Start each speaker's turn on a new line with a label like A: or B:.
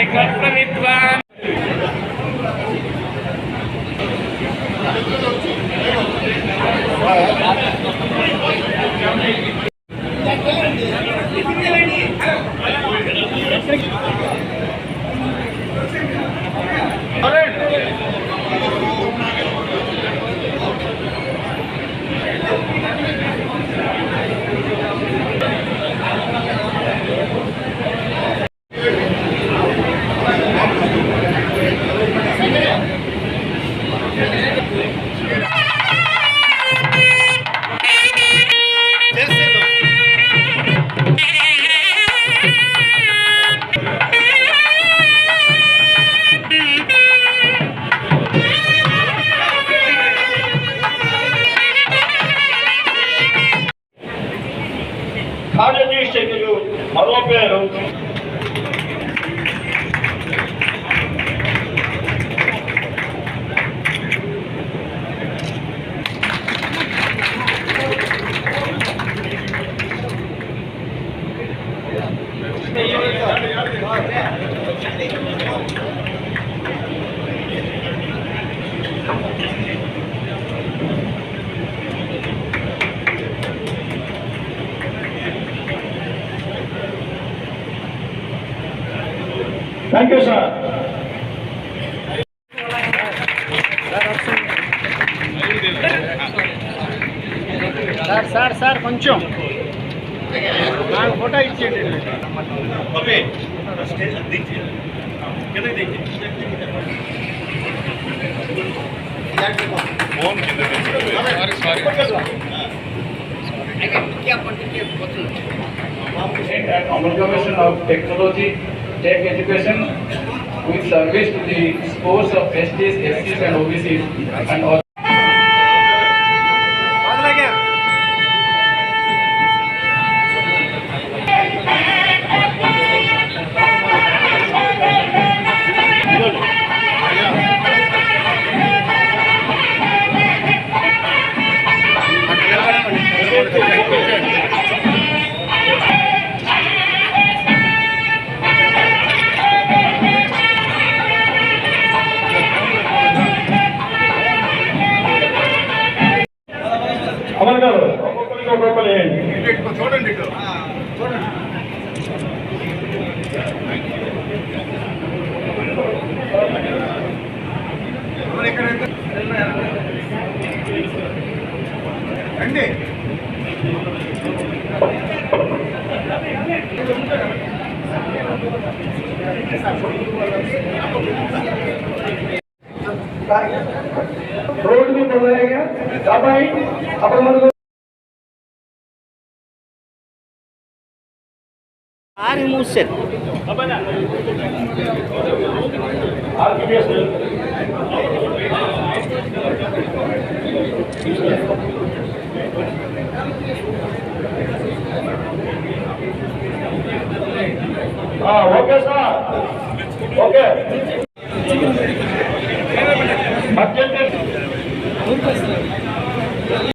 A: विद्वान्
B: కార్యదీక్షకులు మరో పేరు Thank you, sir.
C: సార్ కొంచెం నాకు ఫోటో ఇచ్చేయండి.
D: Amalgamation of technology, tech education with service to the scores of STs, SCs and OBCs and all.
B: Amar గారు ఒక్కొక్కరికి చూడండి రండి. रोड भी बनाएगा दबाई अपन
C: आर मुझ से
B: ओके सर ओके